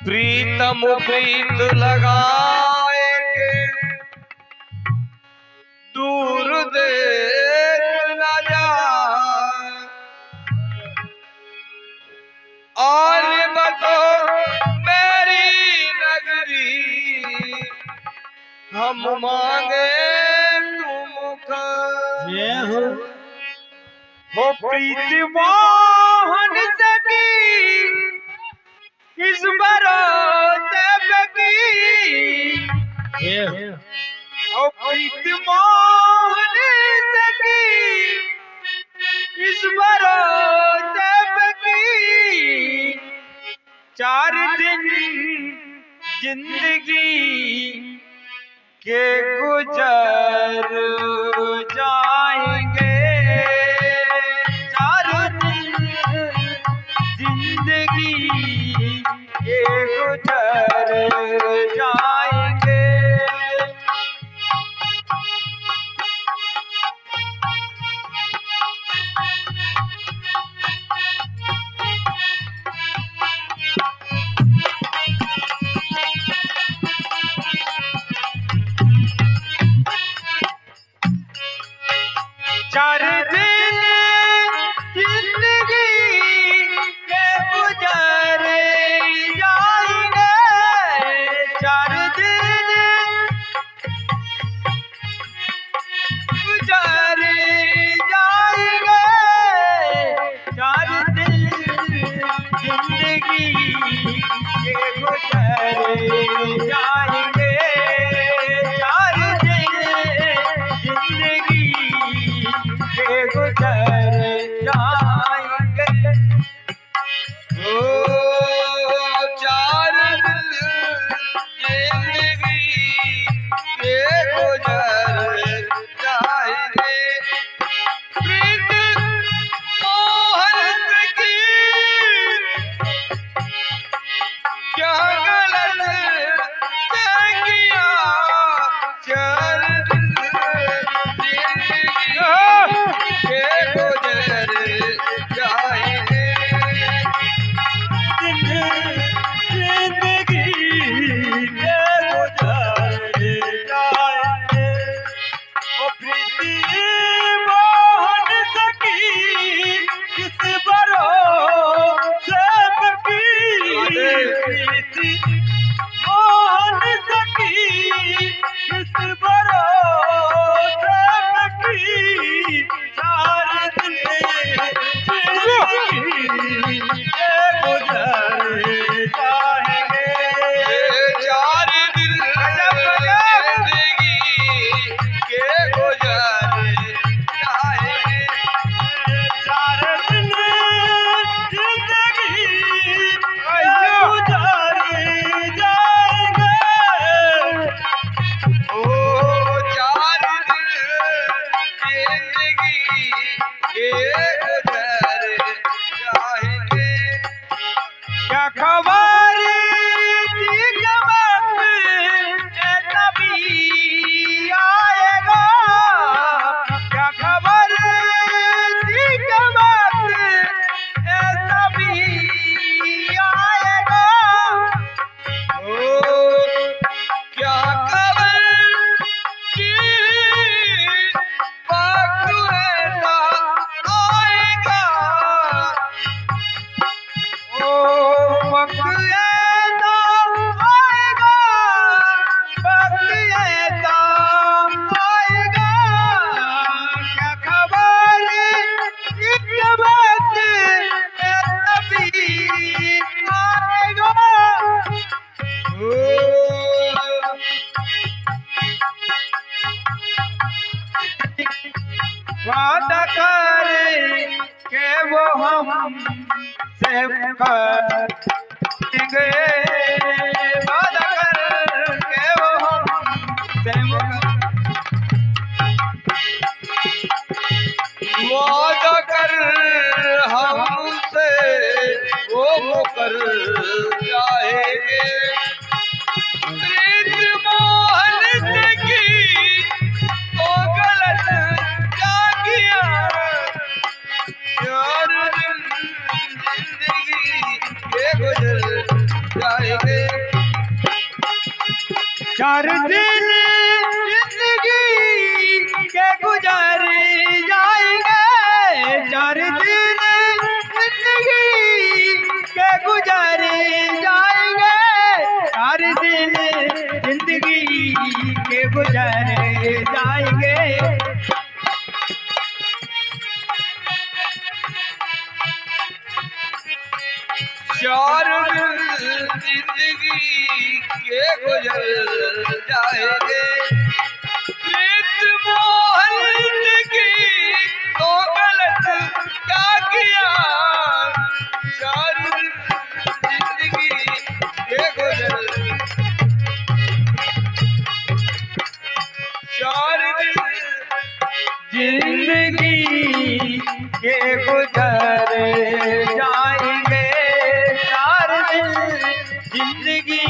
प्रीतम प्रीत लगाए के दूर देख न जाए। आल बतो मेरी नगरी हम मांगे तुम हो प्रीति मोहन सकी इस भरोसे बकी ओ प्रीति मोहन सकी इस भरोसे बकी। 4 दिन जिंदगी के गुजर जाएंगे। 4 दिन जिंदगी के गुजर जाएंगे। चार दिन जिंदगी के गुजर जाएंगे। 4 दिन गुजर जाएंगे। 4 दिन जिंदगी के गुजर जाएंगे। 4 दिन जिंदगी के गुजर जाएंगे। ओ 4 दिन जिंदगी के गुजर जाएंगे। प्रीत मोहन की क्या गलत किया। 4 दिन के गुजर जाएंगे। जिंदगी के गुजर जाएंगे। वो प्रीति मोहन सकी किस भरोसे बकी। प्रीति मोहन सकी किस भरोसे बकी। 4 दिन जिंदगी के गुजर जाएंगे। 4 दिन जिंदगी के गुजर जाएंगे। 4 दिन जिंदगी के गुजर जाएंगे। ओ 4 दिन जिंदगी के गुजर जाएंगे। क्या खबर थी जब नबी आएगा। क्या खबर थी जब नबी आएगा। ओ क्या खबर की वक्त ऐसा आएगा। ओ वक्त ऐसा आएगा। वक्त ऐसा आएगा। क्या खबर इस वक्त नबी आएगा। वादा करे के वो हम से करेंगे। वादा कर के वो हम से वादा कर हमसे वो कर जाएंगे। प्रीत मोहन की तो गलत क्या किया। 4 दिन जिंदगी के गुजर जाए। जाएंगे। 4 दिन जिंदगी के गुजर जाएंगे। 4 दिन जिंदगी के गुजर जाएंगे। 4 दिन जिंदगी के गुजर जाएंगे। 4 दिन जिंदगी के गुजर जाएंगे। प्रीत मोहन की तो गलत क्या किया। 4 दिन जिंदगी के गुजर 4 दिन जिंदगी के गुजर जाएंगे। 4 दिन जिंदगी